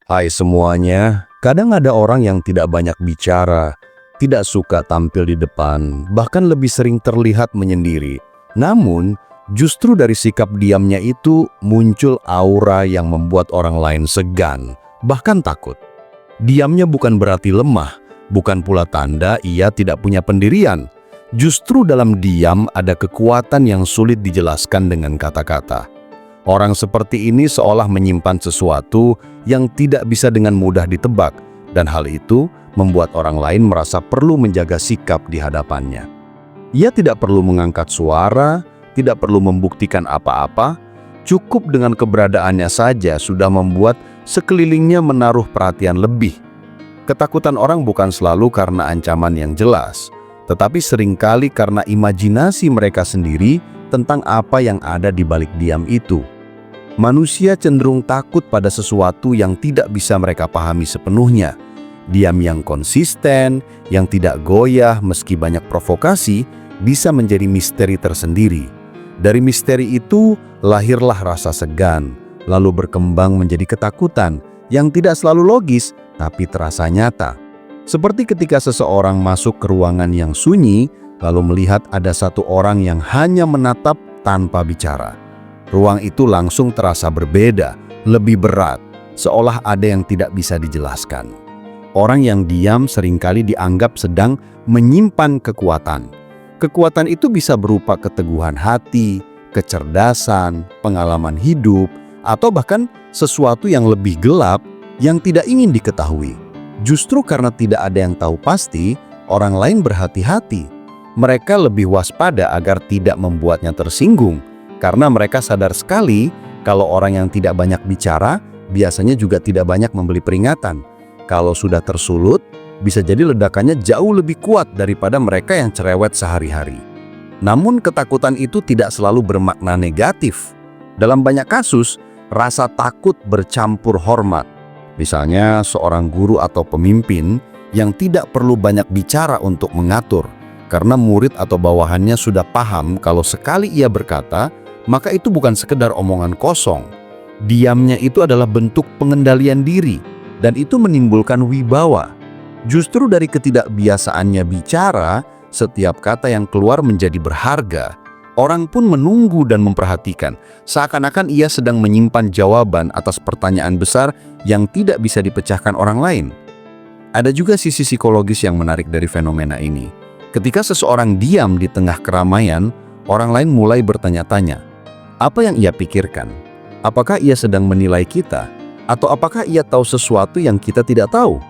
Hai semuanya, kadang ada orang yang tidak banyak bicara, tidak suka tampil di depan, bahkan lebih sering terlihat menyendiri. Namun, justru dari sikap diamnya itu muncul aura yang membuat orang lain segan, bahkan takut. Diamnya bukan berarti lemah, bukan pula tanda ia tidak punya pendirian. Justru dalam diam ada kekuatan yang sulit dijelaskan dengan kata-kata. Orang seperti ini seolah menyimpan sesuatu yang tidak bisa dengan mudah ditebak, dan hal itu membuat orang lain merasa perlu menjaga sikap di hadapannya. Ia tidak perlu mengangkat suara, tidak perlu membuktikan apa-apa, cukup dengan keberadaannya saja sudah membuat sekelilingnya menaruh perhatian lebih. Ketakutan orang bukan selalu karena ancaman yang jelas, tetapi seringkali karena imajinasi mereka sendiri tentang apa yang ada di balik diam itu. Manusia cenderung takut pada sesuatu yang tidak bisa mereka pahami sepenuhnya. Diam yang konsisten, yang tidak goyah meski banyak provokasi, bisa menjadi misteri tersendiri. Dari misteri itu, lahirlah rasa segan, lalu berkembang menjadi ketakutan yang tidak selalu logis, tapi terasa nyata. Seperti ketika seseorang masuk ke ruangan yang sunyi, lalu melihat ada satu orang yang hanya menatap tanpa bicara. Ruang itu langsung terasa berbeda, lebih berat, seolah ada yang tidak bisa dijelaskan. Orang yang diam seringkali dianggap sedang menyimpan kekuatan. Kekuatan itu bisa berupa keteguhan hati, kecerdasan, pengalaman hidup, atau bahkan sesuatu yang lebih gelap yang tidak ingin diketahui. Justru karena tidak ada yang tahu pasti, orang lain berhati-hati. Mereka lebih waspada agar tidak membuatnya tersinggung, karena mereka sadar sekali kalau orang yang tidak banyak bicara biasanya juga tidak banyak memberi peringatan. Kalau sudah tersulut, bisa jadi ledakannya jauh lebih kuat daripada mereka yang cerewet sehari-hari. Namun ketakutan itu tidak selalu bermakna negatif. Dalam banyak kasus, rasa takut bercampur hormat. Misalnya seorang guru atau pemimpin yang tidak perlu banyak bicara untuk mengatur, karena murid atau bawahannya sudah paham kalau sekali ia berkata, maka itu bukan sekedar omongan kosong. Diamnya itu adalah bentuk pengendalian diri, dan itu menimbulkan wibawa. Justru dari ketidakbiasaannya bicara, setiap kata yang keluar menjadi berharga. Orang pun menunggu dan memperhatikan, seakan-akan ia sedang menyimpan jawaban atas pertanyaan besar yang tidak bisa dipecahkan orang lain. Ada juga sisi psikologis yang menarik dari fenomena ini. Ketika seseorang diam di tengah keramaian, orang lain mulai bertanya-tanya, apa yang ia pikirkan? Apakah ia sedang menilai kita? Atau apakah ia tahu sesuatu yang kita tidak tahu?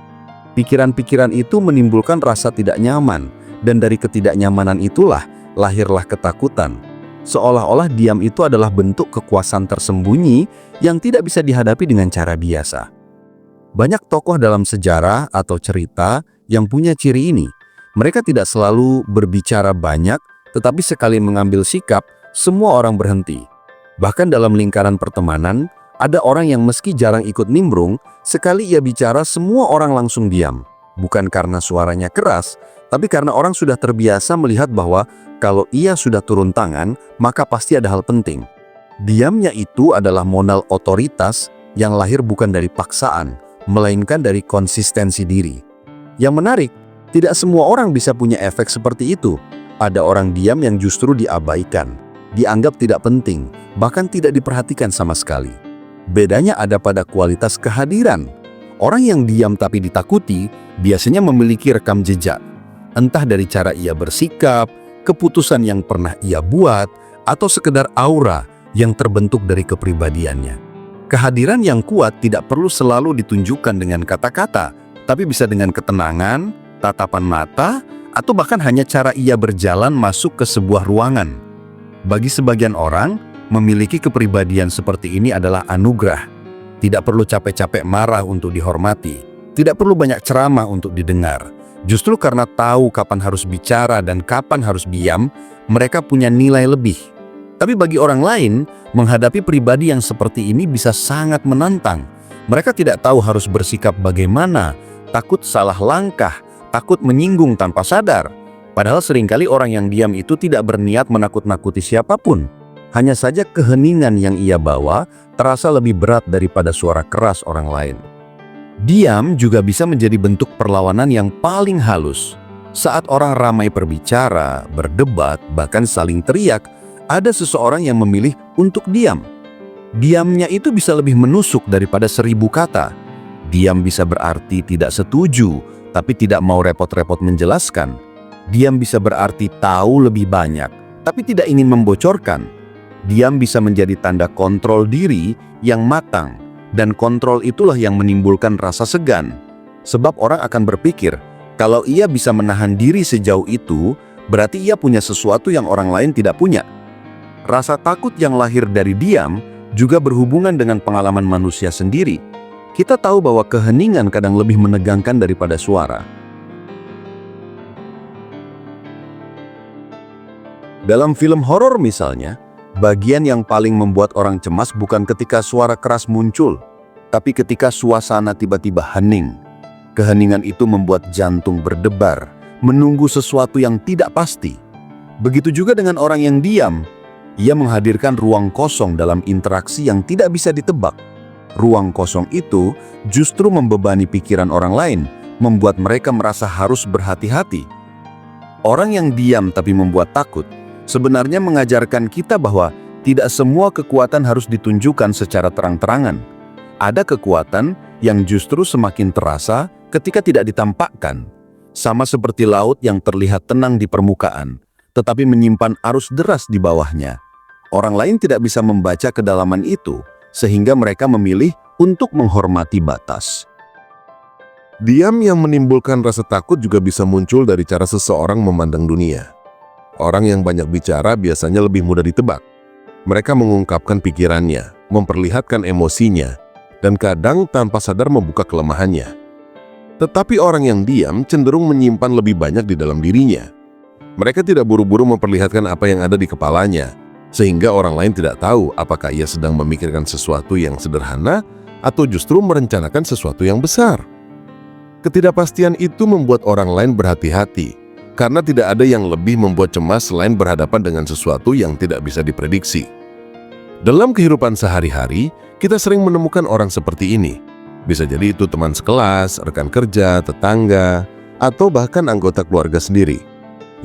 Pikiran-pikiran itu menimbulkan rasa tidak nyaman, dan dari ketidaknyamanan itulah lahirlah ketakutan. Seolah-olah diam itu adalah bentuk kekuasaan tersembunyi yang tidak bisa dihadapi dengan cara biasa. Banyak tokoh dalam sejarah atau cerita yang punya ciri ini. Mereka tidak selalu berbicara banyak, tetapi sekali mengambil sikap, semua orang berhenti. Bahkan dalam lingkaran pertemanan, ada orang yang meski jarang ikut nimbrung, sekali ia bicara semua orang langsung diam. Bukan karena suaranya keras, tapi karena orang sudah terbiasa melihat bahwa kalau ia sudah turun tangan, maka pasti ada hal penting. Diamnya itu adalah modal otoritas yang lahir bukan dari paksaan, melainkan dari konsistensi diri. Yang menarik, tidak semua orang bisa punya efek seperti itu. Ada orang diam yang justru diabaikan, dianggap tidak penting, bahkan tidak diperhatikan sama sekali. Bedanya ada pada kualitas kehadiran. Orang yang diam tapi ditakuti biasanya memiliki rekam jejak, entah dari cara ia bersikap, keputusan yang pernah ia buat, atau sekedar aura yang terbentuk dari kepribadiannya. Kehadiran yang kuat tidak perlu selalu ditunjukkan dengan kata-kata, tapi bisa dengan ketenangan, tatapan mata, atau bahkan hanya cara ia berjalan masuk ke sebuah ruangan. Bagi sebagian orang, memiliki kepribadian seperti ini adalah anugerah. Tidak perlu capek-capek marah untuk dihormati. Tidak perlu banyak ceramah untuk didengar. Justru karena tahu kapan harus bicara dan kapan harus diam, mereka punya nilai lebih. Tapi bagi orang lain, menghadapi pribadi yang seperti ini bisa sangat menantang. Mereka tidak tahu harus bersikap bagaimana, takut salah langkah, takut menyinggung tanpa sadar. Padahal seringkali orang yang diam itu tidak berniat menakut-nakuti siapapun. Hanya saja keheningan yang ia bawa terasa lebih berat daripada suara keras orang lain. Diam juga bisa menjadi bentuk perlawanan yang paling halus. Saat orang ramai berbicara, berdebat, bahkan saling teriak, ada seseorang yang memilih untuk diam. Diamnya itu bisa lebih menusuk daripada 1000 kata. Diam bisa berarti tidak setuju, tapi tidak mau repot-repot menjelaskan. Diam bisa berarti tahu lebih banyak, tapi tidak ingin membocorkan. Diam bisa menjadi tanda kontrol diri yang matang. Dan kontrol itulah yang menimbulkan rasa segan. Sebab orang akan berpikir, kalau ia bisa menahan diri sejauh itu, berarti ia punya sesuatu yang orang lain tidak punya. Rasa takut yang lahir dari diam juga berhubungan dengan pengalaman manusia sendiri. Kita tahu bahwa keheningan kadang lebih menegangkan daripada suara. Dalam film horor misalnya, bagian yang paling membuat orang cemas bukan ketika suara keras muncul, tapi ketika suasana tiba-tiba hening. Keheningan itu membuat jantung berdebar, menunggu sesuatu yang tidak pasti. Begitu juga dengan orang yang diam. Ia menghadirkan ruang kosong dalam interaksi yang tidak bisa ditebak. Ruang kosong itu justru membebani pikiran orang lain, membuat mereka merasa harus berhati-hati. Orang yang diam tapi membuat takut, sebenarnya mengajarkan kita bahwa tidak semua kekuatan harus ditunjukkan secara terang-terangan. Ada kekuatan yang justru semakin terasa ketika tidak ditampakkan. Sama seperti laut yang terlihat tenang di permukaan, tetapi menyimpan arus deras di bawahnya. Orang lain tidak bisa membaca kedalaman itu, sehingga mereka memilih untuk menghormati batas. Diam yang menimbulkan rasa takut juga bisa muncul dari cara seseorang memandang dunia. Orang yang banyak bicara biasanya lebih mudah ditebak. Mereka mengungkapkan pikirannya, memperlihatkan emosinya, dan kadang tanpa sadar membuka kelemahannya. Tetapi orang yang diam cenderung menyimpan lebih banyak di dalam dirinya. Mereka tidak buru-buru memperlihatkan apa yang ada di kepalanya, sehingga orang lain tidak tahu apakah ia sedang memikirkan sesuatu yang sederhana atau justru merencanakan sesuatu yang besar. Ketidakpastian itu membuat orang lain berhati-hati, karena tidak ada yang lebih membuat cemas selain berhadapan dengan sesuatu yang tidak bisa diprediksi. Dalam kehidupan sehari-hari, kita sering menemukan orang seperti ini. Bisa jadi itu teman sekelas, rekan kerja, tetangga, atau bahkan anggota keluarga sendiri.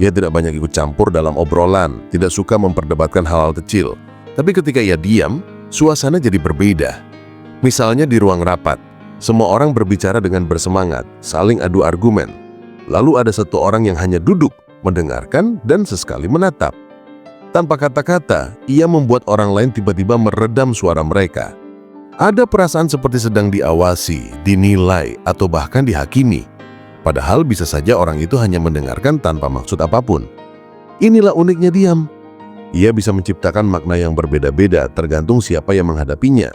Ia tidak banyak ikut campur dalam obrolan, tidak suka memperdebatkan hal-hal kecil. Tapi ketika ia diam, suasana jadi berbeda. Misalnya di ruang rapat, semua orang berbicara dengan bersemangat, saling adu argumen. Lalu ada satu orang yang hanya duduk, mendengarkan, dan sesekali menatap. Tanpa kata-kata, ia membuat orang lain tiba-tiba meredam suara mereka. Ada perasaan seperti sedang diawasi, dinilai, atau bahkan dihakimi. Padahal bisa saja orang itu hanya mendengarkan tanpa maksud apapun. Inilah uniknya diam. Ia bisa menciptakan makna yang berbeda-beda tergantung siapa yang menghadapinya.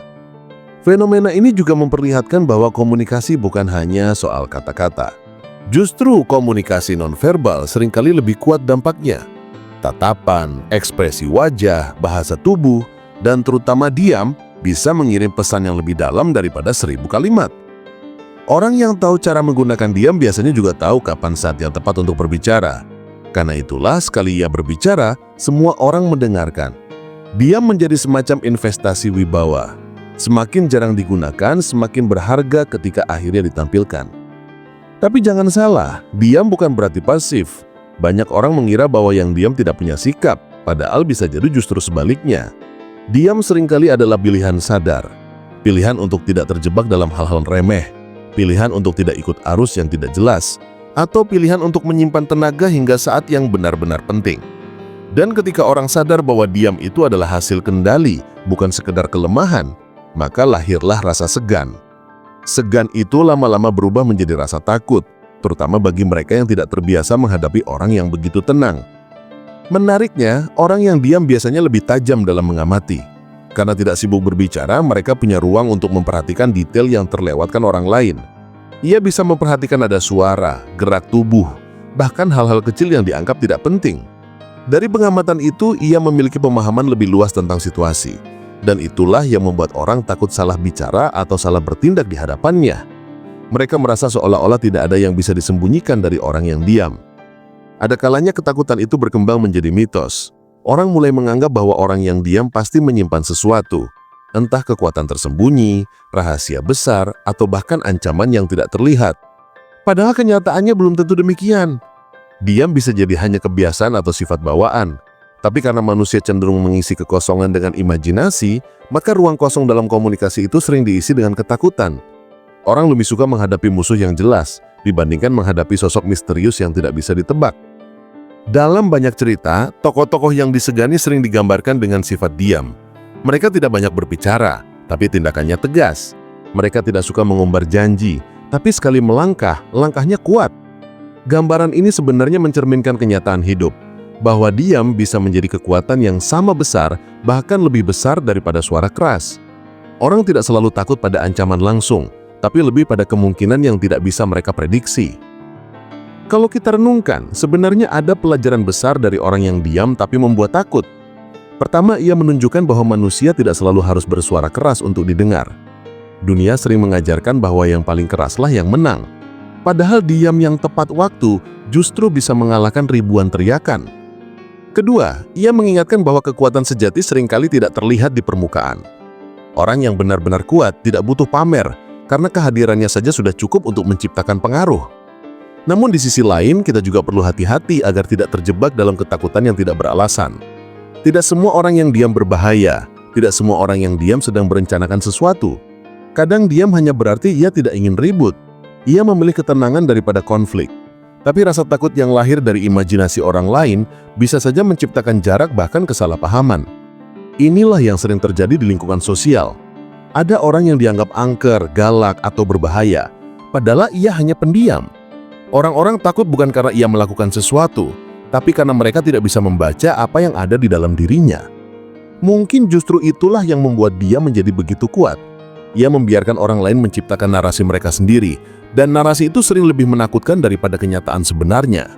Fenomena ini juga memperlihatkan bahwa komunikasi bukan hanya soal kata-kata. Justru komunikasi nonverbal seringkali lebih kuat dampaknya. Tatapan, ekspresi wajah, bahasa tubuh, dan terutama diam bisa mengirim pesan yang lebih dalam daripada 1000 kalimat. Orang yang tahu cara menggunakan diam biasanya juga tahu kapan saat yang tepat untuk berbicara. Karena itulah sekali ia berbicara, semua orang mendengarkan. Diam menjadi semacam investasi wibawa. Semakin jarang digunakan, semakin berharga ketika akhirnya ditampilkan. Tapi jangan salah, diam bukan berarti pasif. Banyak orang mengira bahwa yang diam tidak punya sikap, padahal bisa jadi justru sebaliknya. Diam seringkali adalah pilihan sadar. Pilihan untuk tidak terjebak dalam hal-hal remeh. Pilihan untuk tidak ikut arus yang tidak jelas. Atau pilihan untuk menyimpan tenaga hingga saat yang benar-benar penting. Dan ketika orang sadar bahwa diam itu adalah hasil kendali, bukan sekedar kelemahan, maka lahirlah rasa segan. Segan itu lama-lama berubah menjadi rasa takut, terutama bagi mereka yang tidak terbiasa menghadapi orang yang begitu tenang. Menariknya, orang yang diam biasanya lebih tajam dalam mengamati. Karena tidak sibuk berbicara, mereka punya ruang untuk memperhatikan detail yang terlewatkan orang lain. Ia bisa memperhatikan nada suara, gerak tubuh, bahkan hal-hal kecil yang dianggap tidak penting. Dari pengamatan itu, ia memiliki pemahaman lebih luas tentang situasi. Dan itulah yang membuat orang takut salah bicara atau salah bertindak di hadapannya. Mereka merasa seolah-olah tidak ada yang bisa disembunyikan dari orang yang diam. Ada kalanya ketakutan itu berkembang menjadi mitos. Orang mulai menganggap bahwa orang yang diam pasti menyimpan sesuatu. Entah kekuatan tersembunyi, rahasia besar, atau bahkan ancaman yang tidak terlihat. Padahal kenyataannya belum tentu demikian. Diam bisa jadi hanya kebiasaan atau sifat bawaan. Tapi karena manusia cenderung mengisi kekosongan dengan imajinasi, maka ruang kosong dalam komunikasi itu sering diisi dengan ketakutan. Orang lebih suka menghadapi musuh yang jelas dibandingkan menghadapi sosok misterius yang tidak bisa ditebak. Dalam banyak cerita, tokoh-tokoh yang disegani sering digambarkan dengan sifat diam. Mereka tidak banyak berbicara, tapi tindakannya tegas. Mereka tidak suka mengumbar janji, tapi sekali melangkah, langkahnya kuat. Gambaran ini sebenarnya mencerminkan kenyataan hidup, bahwa diam bisa menjadi kekuatan yang sama besar, bahkan lebih besar daripada suara keras. Orang tidak selalu takut pada ancaman langsung, tapi lebih pada kemungkinan yang tidak bisa mereka prediksi. Kalau kita renungkan, sebenarnya ada pelajaran besar dari orang yang diam tapi membuat takut. Pertama, ia menunjukkan bahwa manusia tidak selalu harus bersuara keras untuk didengar. Dunia sering mengajarkan bahwa yang paling keraslah yang menang. Padahal diam yang tepat waktu justru bisa mengalahkan ribuan teriakan. Kedua, ia mengingatkan bahwa kekuatan sejati seringkali tidak terlihat di permukaan. Orang yang benar-benar kuat tidak butuh pamer, karena kehadirannya saja sudah cukup untuk menciptakan pengaruh. Namun di sisi lain, kita juga perlu hati-hati agar tidak terjebak dalam ketakutan yang tidak beralasan. Tidak semua orang yang diam berbahaya, tidak semua orang yang diam sedang merencanakan sesuatu. Kadang diam hanya berarti ia tidak ingin ribut. Ia memilih ketenangan daripada konflik. Tapi rasa takut yang lahir dari imajinasi orang lain bisa saja menciptakan jarak bahkan kesalahpahaman. Inilah yang sering terjadi di lingkungan sosial. Ada orang yang dianggap angker, galak, atau berbahaya, padahal ia hanya pendiam. Orang-orang takut bukan karena ia melakukan sesuatu, tapi karena mereka tidak bisa membaca apa yang ada di dalam dirinya. Mungkin justru itulah yang membuat dia menjadi begitu kuat. Ia membiarkan orang lain menciptakan narasi mereka sendiri, dan narasi itu sering lebih menakutkan daripada kenyataan sebenarnya.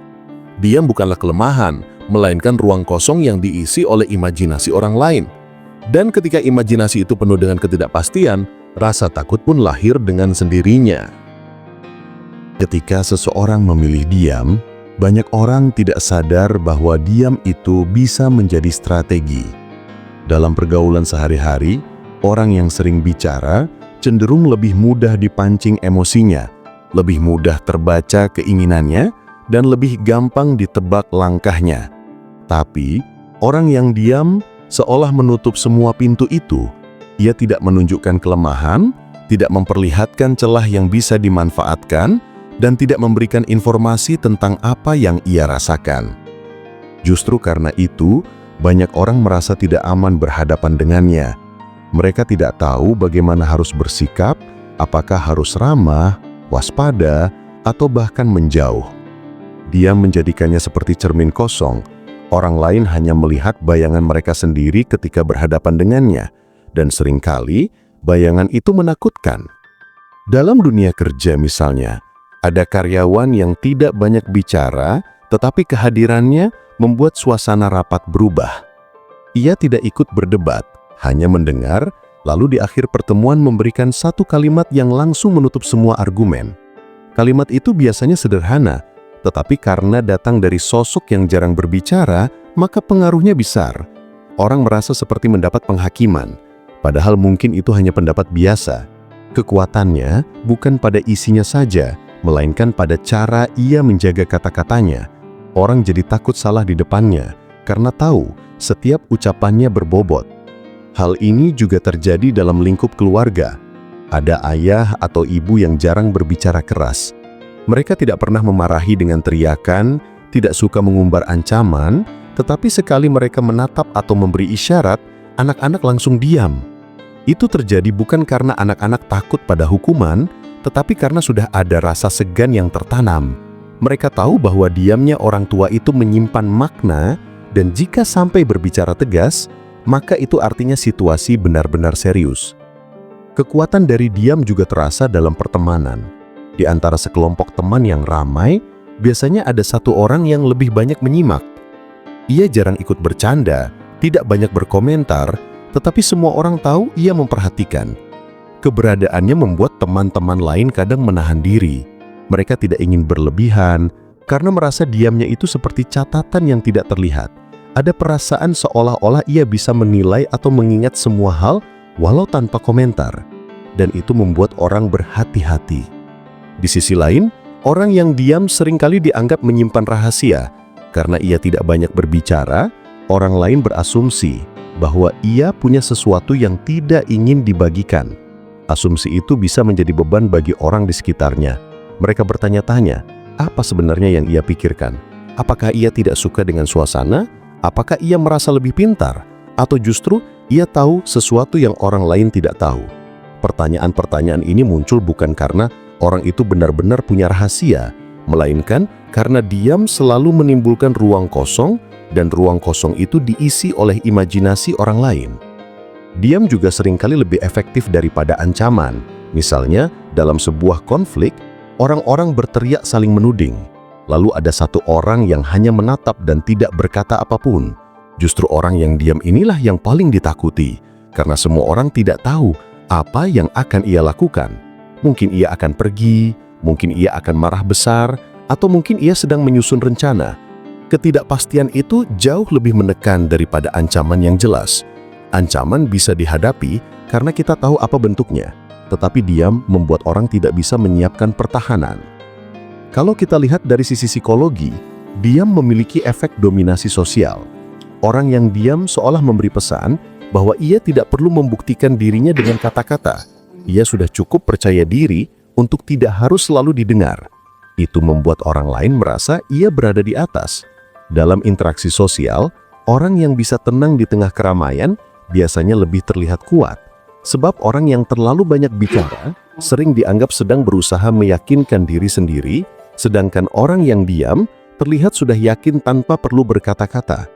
Diam bukanlah kelemahan, melainkan ruang kosong yang diisi oleh imajinasi orang lain. Dan ketika imajinasi itu penuh dengan ketidakpastian, rasa takut pun lahir dengan sendirinya. Ketika seseorang memilih diam, banyak orang tidak sadar bahwa diam itu bisa menjadi strategi. Dalam pergaulan sehari-hari, orang yang sering bicara cenderung lebih mudah dipancing emosinya, lebih mudah terbaca keinginannya, dan lebih gampang ditebak langkahnya. Tapi, orang yang diam seolah menutup semua pintu itu. Ia tidak menunjukkan kelemahan, tidak memperlihatkan celah yang bisa dimanfaatkan, dan tidak memberikan informasi tentang apa yang ia rasakan. Justru karena itu, banyak orang merasa tidak aman berhadapan dengannya. Mereka tidak tahu bagaimana harus bersikap, apakah harus ramah, waspada, atau bahkan menjauh. Dia menjadikannya seperti cermin kosong. Orang lain hanya melihat bayangan mereka sendiri ketika berhadapan dengannya, dan seringkali bayangan itu menakutkan. Dalam dunia kerja misalnya, ada karyawan yang tidak banyak bicara, tetapi kehadirannya membuat suasana rapat berubah. Ia tidak ikut berdebat, hanya mendengar, lalu di akhir pertemuan memberikan satu kalimat yang langsung menutup semua argumen. Kalimat itu biasanya sederhana, tetapi karena datang dari sosok yang jarang berbicara, maka pengaruhnya besar. Orang merasa seperti mendapat penghakiman, padahal mungkin itu hanya pendapat biasa. Kekuatannya bukan pada isinya saja, melainkan pada cara ia menjaga kata-katanya. Orang jadi takut salah di depannya, karena tahu setiap ucapannya berbobot. Hal ini juga terjadi dalam lingkup keluarga. Ada ayah atau ibu yang jarang berbicara keras. Mereka tidak pernah memarahi dengan teriakan, tidak suka mengumbar ancaman, tetapi sekali mereka menatap atau memberi isyarat, anak-anak langsung diam. Itu terjadi bukan karena anak-anak takut pada hukuman, tetapi karena sudah ada rasa segan yang tertanam. Mereka tahu bahwa diamnya orang tua itu menyimpan makna, dan jika sampai berbicara tegas, maka itu artinya situasi benar-benar serius. Kekuatan dari diam juga terasa dalam pertemanan. Di antara sekelompok teman yang ramai, biasanya ada satu orang yang lebih banyak menyimak. Ia jarang ikut bercanda, tidak banyak berkomentar, tetapi semua orang tahu ia memperhatikan. Keberadaannya membuat teman-teman lain kadang menahan diri. Mereka tidak ingin berlebihan, karena merasa diamnya itu seperti catatan yang tidak terlihat. Ada perasaan seolah-olah ia bisa menilai atau mengingat semua hal walau tanpa komentar, dan itu membuat orang berhati-hati. Di sisi lain, orang yang diam seringkali dianggap menyimpan rahasia. Karena ia tidak banyak berbicara, orang lain berasumsi bahwa ia punya sesuatu yang tidak ingin dibagikan. Asumsi itu bisa menjadi beban bagi orang di sekitarnya. Mereka bertanya-tanya, apa sebenarnya yang ia pikirkan? Apakah ia tidak suka dengan suasana? Apakah ia merasa lebih pintar? Atau justru ia tahu sesuatu yang orang lain tidak tahu? Pertanyaan-pertanyaan ini muncul bukan karena orang itu benar-benar punya rahasia, melainkan karena diam selalu menimbulkan ruang kosong, dan ruang kosong itu diisi oleh imajinasi orang lain. Diam juga seringkali lebih efektif daripada ancaman. Misalnya, dalam sebuah konflik, orang-orang berteriak saling menuding. Lalu ada satu orang yang hanya menatap dan tidak berkata apapun. Justru orang yang diam inilah yang paling ditakuti, karena semua orang tidak tahu apa yang akan ia lakukan. Mungkin ia akan pergi, mungkin ia akan marah besar, atau mungkin ia sedang menyusun rencana. Ketidakpastian itu jauh lebih menekan daripada ancaman yang jelas. Ancaman bisa dihadapi karena kita tahu apa bentuknya, tetapi diam membuat orang tidak bisa menyiapkan pertahanan. Kalau kita lihat dari sisi psikologi, diam memiliki efek dominasi sosial. Orang yang diam seolah memberi pesan bahwa ia tidak perlu membuktikan dirinya dengan kata-kata. Ia sudah cukup percaya diri untuk tidak harus selalu didengar. Itu membuat orang lain merasa ia berada di atas. Dalam interaksi sosial, orang yang bisa tenang di tengah keramaian biasanya lebih terlihat kuat. Sebab orang yang terlalu banyak bicara sering dianggap sedang berusaha meyakinkan diri sendiri, sedangkan orang yang diam terlihat sudah yakin tanpa perlu berkata-kata.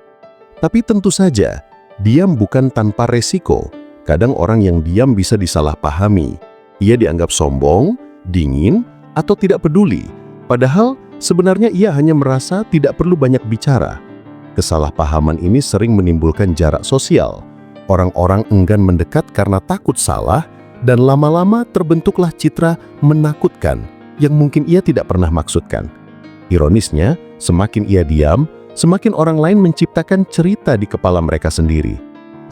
Tapi tentu saja, diam bukan tanpa resiko. Kadang orang yang diam bisa disalahpahami. Ia dianggap sombong, dingin, atau tidak peduli. Padahal sebenarnya ia hanya merasa tidak perlu banyak bicara. Kesalahpahaman ini sering menimbulkan jarak sosial. Orang-orang enggan mendekat karena takut salah, dan lama-lama terbentuklah citra menakutkan yang mungkin ia tidak pernah maksudkan. Ironisnya, semakin ia diam, semakin orang lain menciptakan cerita di kepala mereka sendiri.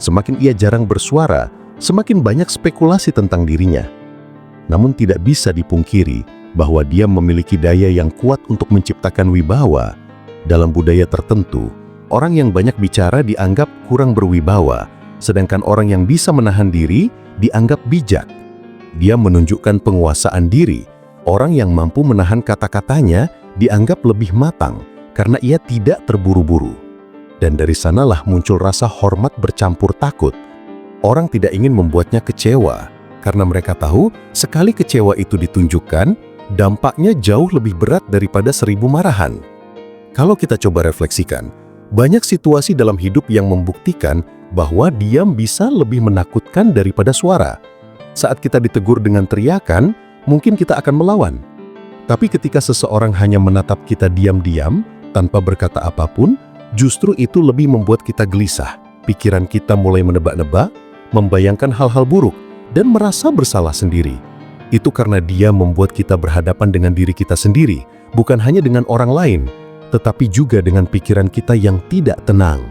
Semakin ia jarang bersuara, semakin banyak spekulasi tentang dirinya. Namun tidak bisa dipungkiri bahwa dia memiliki daya yang kuat untuk menciptakan wibawa. Dalam budaya tertentu, orang yang banyak bicara dianggap kurang berwibawa, sedangkan orang yang bisa menahan diri dianggap bijak. Dia menunjukkan penguasaan diri. Orang yang mampu menahan kata-katanya dianggap lebih matang karena ia tidak terburu-buru. Dan dari sanalah muncul rasa hormat bercampur takut. Orang tidak ingin membuatnya kecewa, karena mereka tahu sekali kecewa itu ditunjukkan, dampaknya jauh lebih berat daripada 1000 marahan. Kalau kita coba refleksikan, banyak situasi dalam hidup yang membuktikan bahwa diam bisa lebih menakutkan daripada suara. Saat kita ditegur dengan teriakan, mungkin kita akan melawan. Tapi ketika seseorang hanya menatap kita diam-diam, tanpa berkata apapun, justru itu lebih membuat kita gelisah. Pikiran kita mulai menebak-nebak, membayangkan hal-hal buruk, dan merasa bersalah sendiri. Itu karena dia membuat kita berhadapan dengan diri kita sendiri, bukan hanya dengan orang lain, tetapi juga dengan pikiran kita yang tidak tenang.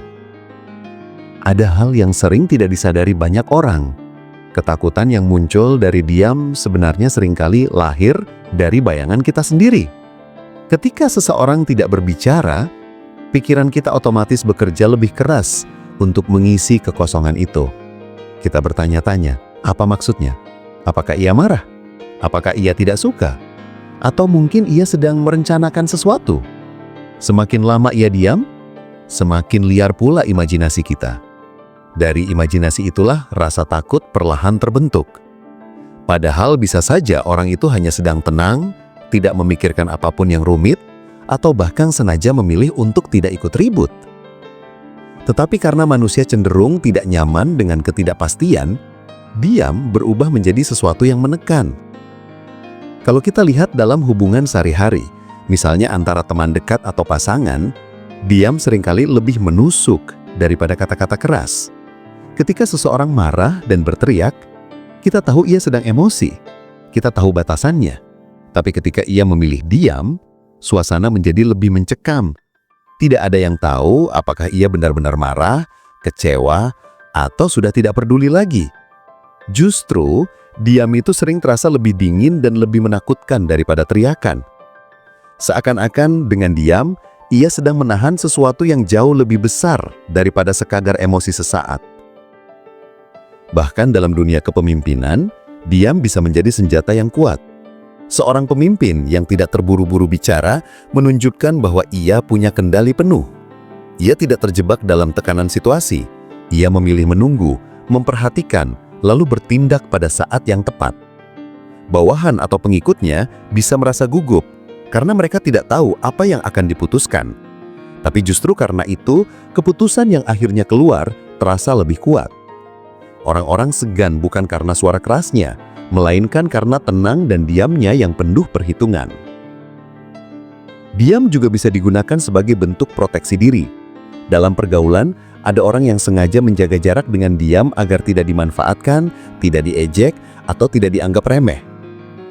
Ada hal yang sering tidak disadari banyak orang. Ketakutan yang muncul dari diam sebenarnya seringkali lahir dari bayangan kita sendiri. Ketika seseorang tidak berbicara, pikiran kita otomatis bekerja lebih keras untuk mengisi kekosongan itu. Kita bertanya-tanya, apa maksudnya? Apakah ia marah? Apakah ia tidak suka? Atau mungkin ia sedang merencanakan sesuatu? Semakin lama ia diam, semakin liar pula imajinasi kita. Dari imajinasi itulah rasa takut perlahan terbentuk. Padahal bisa saja orang itu hanya sedang tenang, tidak memikirkan apapun yang rumit, atau bahkan sengaja memilih untuk tidak ikut ribut. Tetapi karena manusia cenderung tidak nyaman dengan ketidakpastian, diam berubah menjadi sesuatu yang menekan. Kalau kita lihat dalam hubungan sehari-hari, misalnya antara teman dekat atau pasangan, diam seringkali lebih menusuk daripada kata-kata keras. Ketika seseorang marah dan berteriak, kita tahu ia sedang emosi. Kita tahu batasannya. Tapi ketika ia memilih diam, suasana menjadi lebih mencekam. Tidak ada yang tahu apakah ia benar-benar marah, kecewa, atau sudah tidak peduli lagi. Justru, diam itu sering terasa lebih dingin dan lebih menakutkan daripada teriakan. Seakan-akan dengan diam, ia sedang menahan sesuatu yang jauh lebih besar daripada sekadar emosi sesaat. Bahkan dalam dunia kepemimpinan, diam bisa menjadi senjata yang kuat. Seorang pemimpin yang tidak terburu-buru bicara menunjukkan bahwa ia punya kendali penuh. Ia tidak terjebak dalam tekanan situasi. Ia memilih menunggu, memperhatikan, lalu bertindak pada saat yang tepat. Bawahan atau pengikutnya bisa merasa gugup karena mereka tidak tahu apa yang akan diputuskan. Tapi justru karena itu, keputusan yang akhirnya keluar terasa lebih kuat. Orang-orang segan bukan karena suara kerasnya, melainkan karena tenang dan diamnya yang penuh perhitungan. Diam juga bisa digunakan sebagai bentuk proteksi diri. Dalam pergaulan, ada orang yang sengaja menjaga jarak dengan diam agar tidak dimanfaatkan, tidak diejek, atau tidak dianggap remeh.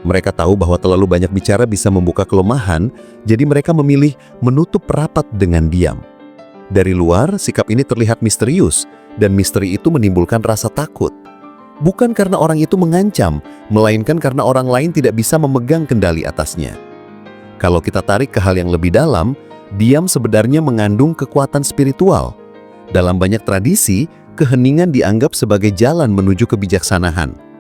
Mereka tahu bahwa terlalu banyak bicara bisa membuka kelemahan, jadi mereka memilih menutup rapat dengan diam. Dari luar, sikap ini terlihat misterius, dan misteri itu menimbulkan rasa takut. Bukan karena orang itu mengancam, melainkan karena orang lain tidak bisa memegang kendali atasnya. Kalau kita tarik ke hal yang lebih dalam, diam sebenarnya mengandung kekuatan spiritual. Dalam banyak tradisi, keheningan dianggap sebagai jalan menuju kebijaksanaan.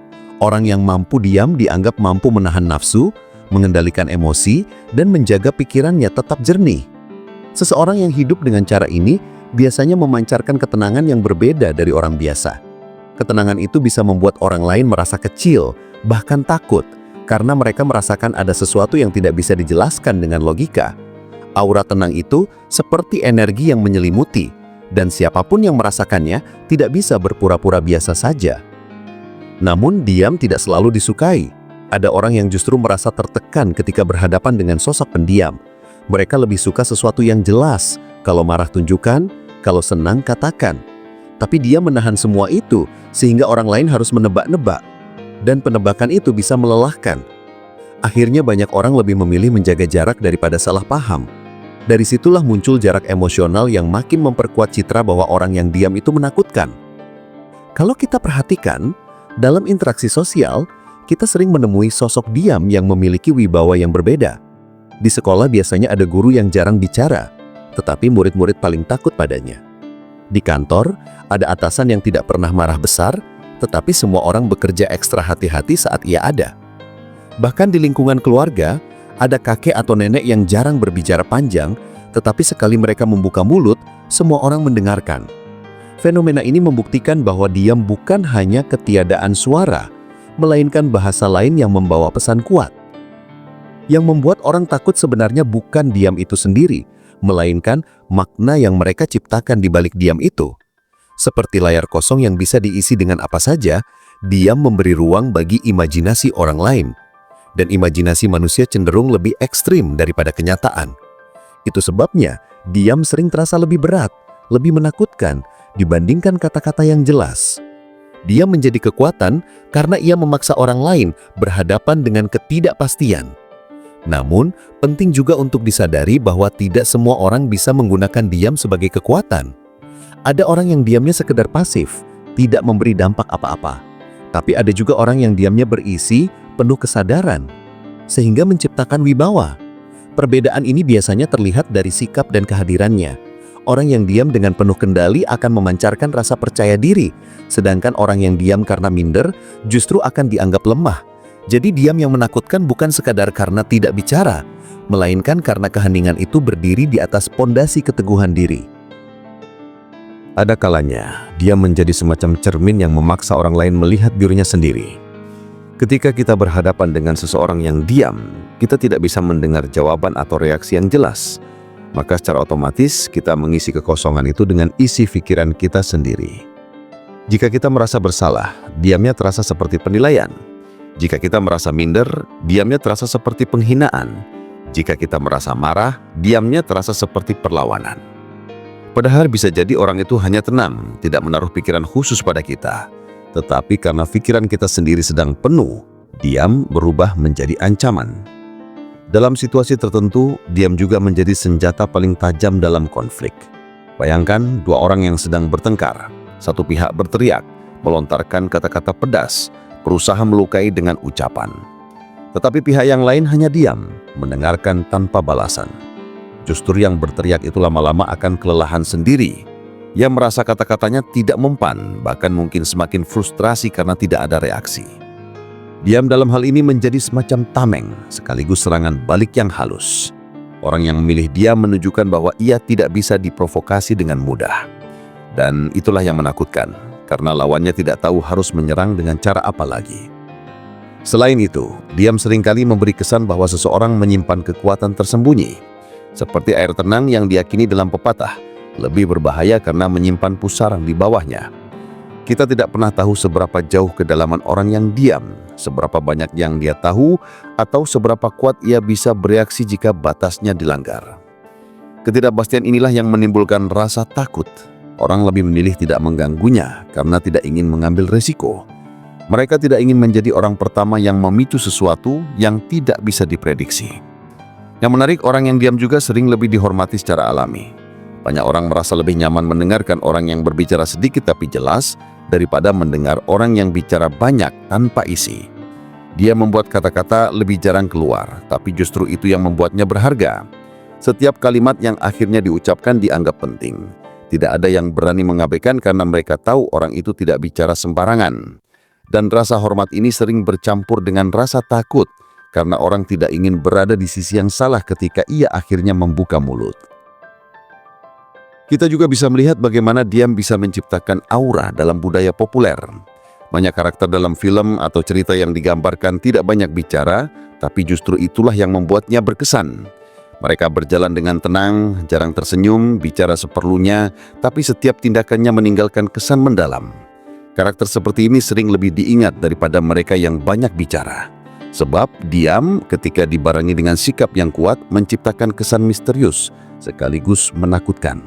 Orang yang mampu diam dianggap mampu menahan nafsu, mengendalikan emosi, dan menjaga pikirannya tetap jernih. Seseorang yang hidup dengan cara ini biasanya memancarkan ketenangan yang berbeda dari orang biasa. Ketenangan itu bisa membuat orang lain merasa kecil, bahkan takut, karena mereka merasakan ada sesuatu yang tidak bisa dijelaskan dengan logika. Aura tenang itu seperti energi yang menyelimuti, dan siapapun yang merasakannya tidak bisa berpura-pura biasa saja. Namun diam tidak selalu disukai. Ada orang yang justru merasa tertekan ketika berhadapan dengan sosok pendiam. Mereka lebih suka sesuatu yang jelas. Kalau marah tunjukkan, kalau senang katakan. Tapi dia menahan semua itu sehingga orang lain harus menebak-nebak. Dan penebakan itu bisa melelahkan. Akhirnya banyak orang lebih memilih menjaga jarak daripada salah paham. Dari situlah muncul jarak emosional yang makin memperkuat citra bahwa orang yang diam itu menakutkan. Kalau kita perhatikan, dalam interaksi sosial, kita sering menemui sosok diam yang memiliki wibawa yang berbeda. Di sekolah biasanya ada guru yang jarang bicara, tetapi murid-murid paling takut padanya. Di kantor, ada atasan yang tidak pernah marah besar, tetapi semua orang bekerja ekstra hati-hati saat ia ada. Bahkan di lingkungan keluarga, ada kakek atau nenek yang jarang berbicara panjang, tetapi sekali mereka membuka mulut, semua orang mendengarkan. Fenomena ini membuktikan bahwa diam bukan hanya ketiadaan suara, melainkan bahasa lain yang membawa pesan kuat. Yang membuat orang takut sebenarnya bukan diam itu sendiri, melainkan makna yang mereka ciptakan di balik diam itu. Seperti layar kosong yang bisa diisi dengan apa saja, diam memberi ruang bagi imajinasi orang lain. Dan imajinasi manusia cenderung lebih ekstrim daripada kenyataan. Itu sebabnya diam sering terasa lebih berat, lebih menakutkan dibandingkan kata-kata yang jelas. Diam menjadi kekuatan karena ia memaksa orang lain berhadapan dengan ketidakpastian. Namun, penting juga untuk disadari bahwa tidak semua orang bisa menggunakan diam sebagai kekuatan. Ada orang yang diamnya sekedar pasif, tidak memberi dampak apa-apa. Tapi ada juga orang yang diamnya berisi, penuh kesadaran, sehingga menciptakan wibawa. Perbedaan ini biasanya terlihat dari sikap dan kehadirannya. Orang yang diam dengan penuh kendali akan memancarkan rasa percaya diri, sedangkan orang yang diam karena minder justru akan dianggap lemah. Jadi diam yang menakutkan bukan sekadar karena tidak bicara, melainkan karena keheningan itu berdiri di atas pondasi keteguhan diri. Ada kalanya, diam menjadi semacam cermin yang memaksa orang lain melihat dirinya sendiri. Ketika kita berhadapan dengan seseorang yang diam, kita tidak bisa mendengar jawaban atau reaksi yang jelas. Maka secara otomatis kita mengisi kekosongan itu dengan isi pikiran kita sendiri. Jika kita merasa bersalah, diamnya terasa seperti penilaian. Jika kita merasa minder, diamnya terasa seperti penghinaan. Jika kita merasa marah, diamnya terasa seperti perlawanan. Padahal bisa jadi orang itu hanya tenang, tidak menaruh pikiran khusus pada kita. Tetapi karena pikiran kita sendiri sedang penuh, diam berubah menjadi ancaman. Dalam situasi tertentu, diam juga menjadi senjata paling tajam dalam konflik. Bayangkan dua orang yang sedang bertengkar. Satu pihak berteriak, melontarkan kata-kata pedas, berusaha melukai dengan ucapan. Tetapi pihak yang lain hanya diam, mendengarkan tanpa balasan. Justru yang berteriak itu lama-lama akan kelelahan sendiri. Ia merasa kata-katanya tidak mempan, bahkan mungkin semakin frustrasi karena tidak ada reaksi. Diam dalam hal ini menjadi semacam tameng, sekaligus serangan balik yang halus. Orang yang memilih diam menunjukkan bahwa ia tidak bisa diprovokasi dengan mudah. Dan itulah yang menakutkan, karena lawannya tidak tahu harus menyerang dengan cara apa lagi. Selain itu, diam seringkali memberi kesan bahwa seseorang menyimpan kekuatan tersembunyi. Seperti air tenang yang diyakini dalam pepatah, lebih berbahaya karena menyimpan pusarang di bawahnya. Kita tidak pernah tahu seberapa jauh kedalaman orang yang diam, seberapa banyak yang dia tahu, atau seberapa kuat ia bisa bereaksi jika batasnya dilanggar. Ketidakpastian inilah yang menimbulkan rasa takut. Orang lebih memilih tidak mengganggunya karena tidak ingin mengambil resiko. Mereka tidak ingin menjadi orang pertama yang memicu sesuatu yang tidak bisa diprediksi. Yang menarik, orang yang diam juga sering lebih dihormati secara alami. Banyak orang merasa lebih nyaman mendengarkan orang yang berbicara sedikit tapi jelas daripada mendengar orang yang bicara banyak tanpa isi. Dia membuat kata-kata lebih jarang keluar, tapi justru itu yang membuatnya berharga. Setiap kalimat yang akhirnya diucapkan dianggap penting. Tidak ada yang berani mengabaikan karena mereka tahu orang itu tidak bicara sembarangan. Dan rasa hormat ini sering bercampur dengan rasa takut karena orang tidak ingin berada di sisi yang salah ketika ia akhirnya membuka mulut. Kita juga bisa melihat bagaimana diam bisa menciptakan aura dalam budaya populer. Banyak karakter dalam film atau cerita yang digambarkan tidak banyak bicara, tapi justru itulah yang membuatnya berkesan. Mereka berjalan dengan tenang, jarang tersenyum, bicara seperlunya, tapi setiap tindakannya meninggalkan kesan mendalam. Karakter seperti ini sering lebih diingat daripada mereka yang banyak bicara. Sebab diam ketika dibarengi dengan sikap yang kuat menciptakan kesan misterius, sekaligus menakutkan.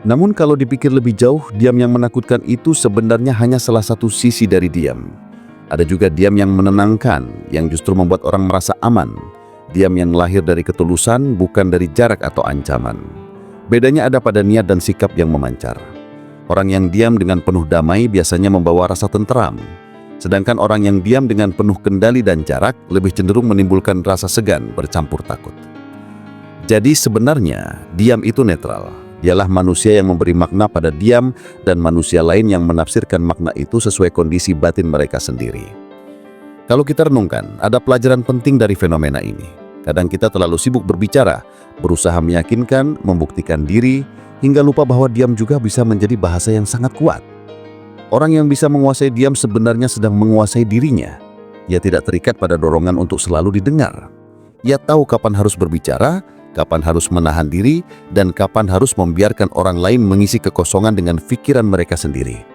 Namun kalau dipikir lebih jauh, diam yang menakutkan itu sebenarnya hanya salah satu sisi dari diam. Ada juga diam yang menenangkan, yang justru membuat orang merasa aman. Diam yang lahir dari ketulusan, bukan dari jarak atau ancaman. Bedanya ada pada niat dan sikap yang memancar. Orang yang diam dengan penuh damai biasanya membawa rasa tenteram. Sedangkan orang yang diam dengan penuh kendali dan jarak lebih cenderung menimbulkan rasa segan bercampur takut. Jadi sebenarnya diam itu netral. Dialah manusia yang memberi makna pada diam dan manusia lain yang menafsirkan makna itu sesuai kondisi batin mereka sendiri. Kalau kita renungkan, ada pelajaran penting dari fenomena ini. Kadang kita terlalu sibuk berbicara, berusaha meyakinkan, membuktikan diri, hingga lupa bahwa diam juga bisa menjadi bahasa yang sangat kuat. Orang yang bisa menguasai diam sebenarnya sedang menguasai dirinya. Ia tidak terikat pada dorongan untuk selalu didengar. Ia tahu kapan harus berbicara, kapan harus menahan diri, dan kapan harus membiarkan orang lain mengisi kekosongan dengan pikiran mereka sendiri.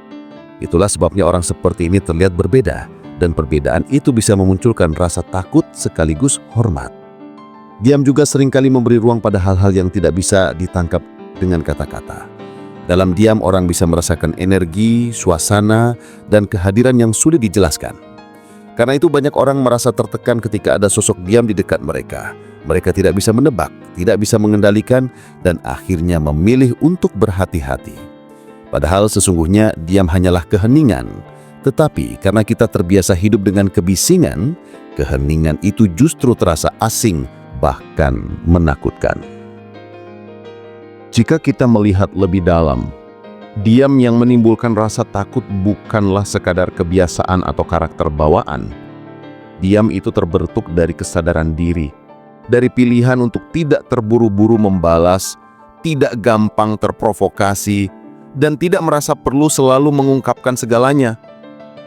Itulah sebabnya orang seperti ini terlihat berbeda, dan perbedaan itu bisa memunculkan rasa takut sekaligus hormat. Diam juga seringkali memberi ruang pada hal-hal yang tidak bisa ditangkap dengan kata-kata. Dalam diam, orang bisa merasakan energi, suasana, dan kehadiran yang sulit dijelaskan. Karena itu banyak orang merasa tertekan ketika ada sosok diam di dekat mereka. Mereka tidak bisa menebak, tidak bisa mengendalikan, dan akhirnya memilih untuk berhati-hati. Padahal sesungguhnya diam hanyalah keheningan. Tetapi karena kita terbiasa hidup dengan kebisingan, keheningan itu justru terasa asing, bahkan menakutkan. Jika kita melihat lebih dalam, diam yang menimbulkan rasa takut bukanlah sekadar kebiasaan atau karakter bawaan. Diam itu terbentuk dari kesadaran diri, dari pilihan untuk tidak terburu-buru membalas, tidak gampang terprovokasi, dan tidak merasa perlu selalu mengungkapkan segalanya.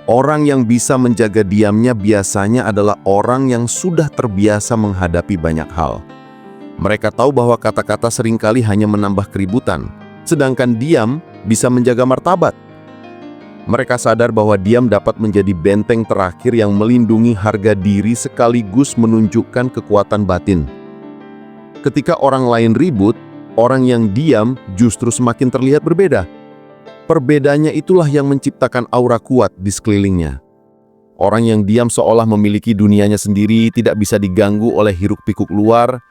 Orang yang bisa menjaga diamnya biasanya adalah orang yang sudah terbiasa menghadapi banyak hal. Mereka tahu bahwa kata-kata seringkali hanya menambah keributan, sedangkan diam bisa menjaga martabat. Mereka sadar bahwa diam dapat menjadi benteng terakhir yang melindungi harga diri sekaligus menunjukkan kekuatan batin. Ketika orang lain ribut, orang yang diam justru semakin terlihat berbeda. Perbedaannya itulah yang menciptakan aura kuat di sekelilingnya. Orang yang diam seolah memiliki dunianya sendiri, tidak bisa diganggu oleh hiruk-pikuk luar,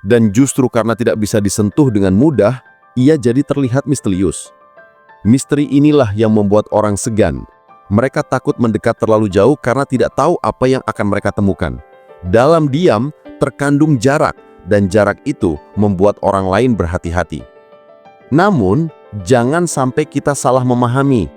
dan justru karena tidak bisa disentuh dengan mudah, ia jadi terlihat misterius. Misteri inilah yang membuat orang segan. Mereka takut mendekat terlalu jauh karena tidak tahu apa yang akan mereka temukan. Dalam diam, terkandung jarak, dan jarak itu membuat orang lain berhati-hati. Namun, jangan sampai kita salah memahami.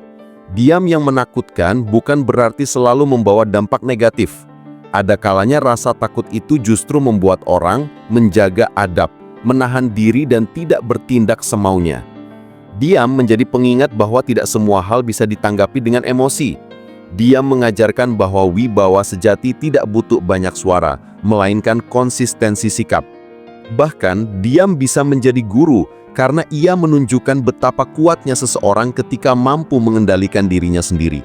Diam yang menakutkan bukan berarti selalu membawa dampak negatif. Ada kalanya rasa takut itu justru membuat orang menjaga adab, menahan diri dan tidak bertindak semaunya. Diam menjadi pengingat bahwa tidak semua hal bisa ditanggapi dengan emosi. Diam mengajarkan bahwa wibawa sejati tidak butuh banyak suara, melainkan konsistensi sikap. Bahkan, diam bisa menjadi guru karena ia menunjukkan betapa kuatnya seseorang ketika mampu mengendalikan dirinya sendiri.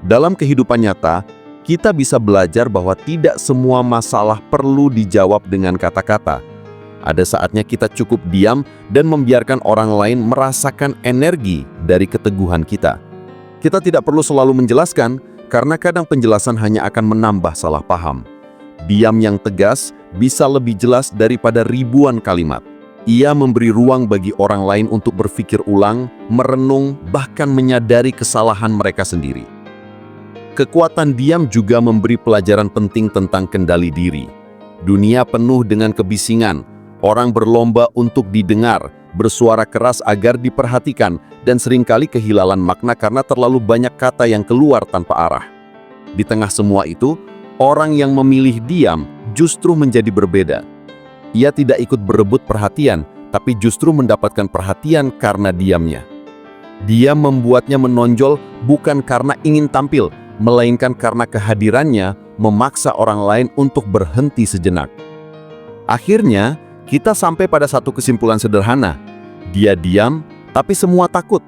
Dalam kehidupan nyata, kita bisa belajar bahwa tidak semua masalah perlu dijawab dengan kata-kata. Ada saatnya kita cukup diam dan membiarkan orang lain merasakan energi dari keteguhan kita. Kita tidak perlu selalu menjelaskan, karena kadang penjelasan hanya akan menambah salah paham. Diam yang tegas bisa lebih jelas daripada ribuan kalimat. Ia memberi ruang bagi orang lain untuk berpikir ulang, merenung, bahkan menyadari kesalahan mereka sendiri. Kekuatan diam juga memberi pelajaran penting tentang kendali diri. Dunia penuh dengan kebisingan, orang berlomba untuk didengar, bersuara keras agar diperhatikan, dan seringkali kehilangan makna karena terlalu banyak kata yang keluar tanpa arah. Di tengah semua itu, orang yang memilih diam justru menjadi berbeda. Ia tidak ikut berebut perhatian, tapi justru mendapatkan perhatian karena diamnya. Diam membuatnya menonjol bukan karena ingin tampil, melainkan karena kehadirannya memaksa orang lain untuk berhenti sejenak. Akhirnya, kita sampai pada satu kesimpulan sederhana. Dia diam, tapi semua takut.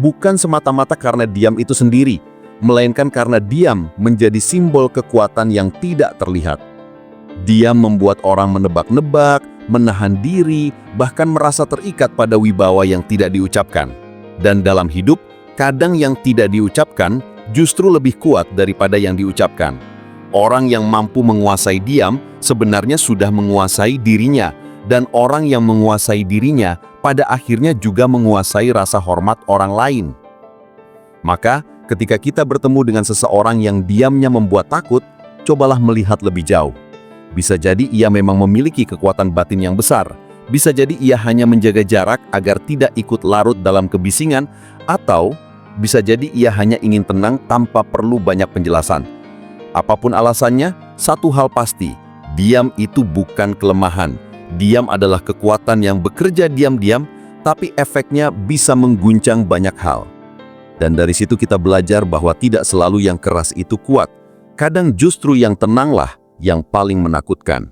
Bukan semata-mata karena diam itu sendiri, melainkan karena diam menjadi simbol kekuatan yang tidak terlihat. Diam membuat orang menebak-nebak, menahan diri, bahkan merasa terikat pada wibawa yang tidak diucapkan. Dan dalam hidup, kadang yang tidak diucapkan justru lebih kuat daripada yang diucapkan. Orang yang mampu menguasai diam sebenarnya sudah menguasai dirinya, dan orang yang menguasai dirinya pada akhirnya juga menguasai rasa hormat orang lain. Maka, ketika kita bertemu dengan seseorang yang diamnya membuat takut, cobalah melihat lebih jauh. Bisa jadi ia memang memiliki kekuatan batin yang besar. Bisa jadi ia hanya menjaga jarak agar tidak ikut larut dalam kebisingan, atau bisa jadi ia hanya ingin tenang tanpa perlu banyak penjelasan. Apapun alasannya, satu hal pasti, diam itu bukan kelemahan. Diam adalah kekuatan yang bekerja diam-diam, tapi efeknya bisa mengguncang banyak hal. Dan dari situ kita belajar bahwa tidak selalu yang keras itu kuat. Kadang justru yang tenanglah yang paling menakutkan.